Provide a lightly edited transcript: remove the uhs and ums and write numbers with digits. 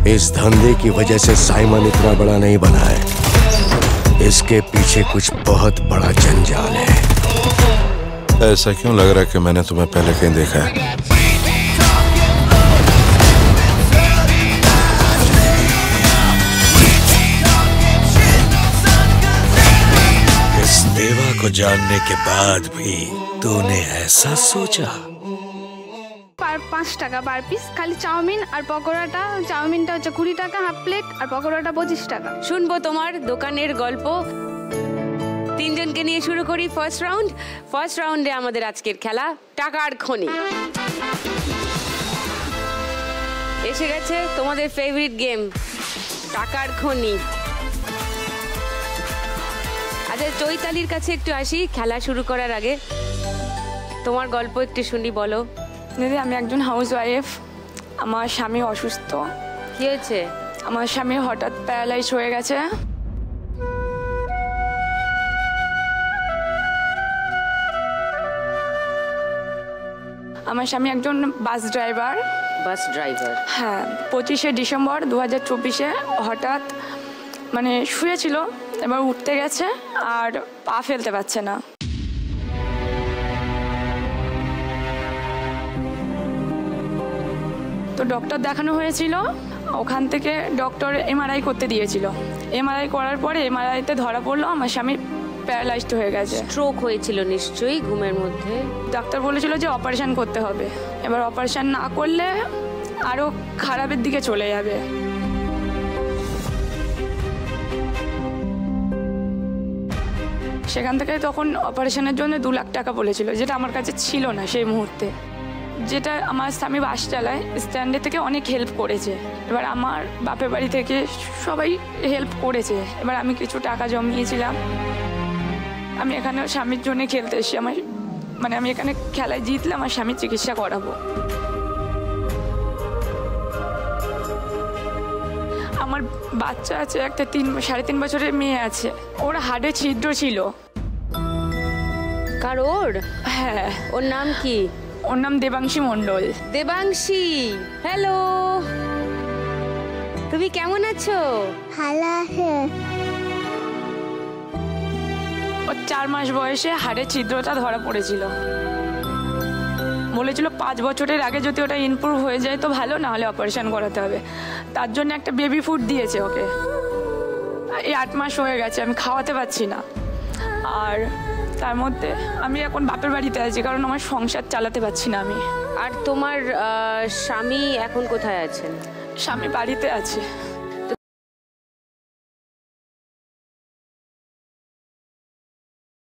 इस धंधे की वजह से साइमन इतना बड़ा नहीं बना है। इसके पीछे कुछ बहुत बड़ा जंजाल है। ऐसा क्यों लग रहा है कि मैंने तुम्हें पहले कहीं देखा है? इस देवा को जानने के बाद भी तूने ऐसा सोचा? 5 টাকা পার পিস, খালি চাউমিন আর পকোড়াটা, চাউমিনটা হচ্ছে 20 টাকা হাফ প্লেট আর পকোড়াটা 25 টাকা। শুনবো তোমার দোকানের গল্প। তিনজনকে নিয়ে শুরু করি ফার্স্ট রাউন্ড। ফার্স্ট রাউন্ডে আমাদের আজকের খেলা টাকার খনি। এসে গেছে তোমাদের ফেভারিট গেম টাকার খনি। আচ্ছা চৈতালির কাছে একটু আসি খেলা শুরু করার আগে। তোমার গল্প একটু শুনি, বলো। দিদি, আমি একজন হাউস ওয়াইফ। আমার স্বামী অসুস্থ। কি হয়েছে? আমার স্বামী হঠাৎ প্যারালাইজ হয়ে গেছে। আমার স্বামী একজন বাস ড্রাইভার। Bus driver? হ্যাঁ, 25শে ডিসেম্বর 2024-এ হঠাৎ মানে শুয়েছিল, এবার উঠতে গেছে আর পা ফেলতে পারছে না। তো ডক্টর দেখানো হয়েছিল, ওখান থেকে ডক্টর এমআরআই করতে দিয়েছিল। এমআরআই করার পরে এমআরআইতে ধরা পড়লো আমার স্বামী প্যারালাইজড হয়ে গেছে। স্ট্রোক হয়েছিল নিশ্চয়ই ঘুমের মধ্যে। ডাক্তার বলেছিল যে অপারেশন করতে হবে। এবার অপারেশন না করলে আরও খারাপের দিকে চলে যাবে। সেখান থেকে তখন অপারেশনের জন্য 2 লাখ টাকা বলেছিল, যেটা আমার কাছে ছিল না সেই মুহূর্তে। যেটা আমার স্বামী বাস চালায়, স্ট্যান্ডে থেকে অনেক হেল্প করেছে। এবার আমার বাপের বাড়ি থেকে সবাই হেল্প করেছে। এবার আমি কিছু টাকা জমিয়েছিলাম। আমি এখানে স্বামীর জন্য খেলতে এসেছি। আমি এখানে খেলায় জিতলে আমার স্বামীর চিকিৎসা করাবো। আমার বাচ্চা আছে, একটা 3.5 বছরের মেয়ে আছে। ওর হাড়ে ছিদ্র ছিল। কার? ওর? হ্যাঁ। ওর নাম কি? ওর নাম দেবাংশী মণ্ডল। দেবাংশী, হ্যালো, তুমি কেমন আছো? ভালো আছে। ওর 4 মাস বয়সে হাড়ের ছিদ্রটা ধরা পড়েছিল। বলেছিল 5 বছরের আগে যদি ওটা ইমপ্রুভ হয়ে যায় তো ভালো, না হলে অপারেশন করাতে হবে। তার জন্য একটা বেবি ফুড দিয়েছে ওকে। এই 8 মাস হয়ে গেছে, আমি খাওয়াতে পারছি না। আর তার মধ্যে আমি এখন বাপের বাড়িতে আছি, কারণ আমার সংসার চালাতে পারছি না আমি। আর তোমার স্বামী এখন কোথায় আছেন? স্বামী বাড়িতে আছে।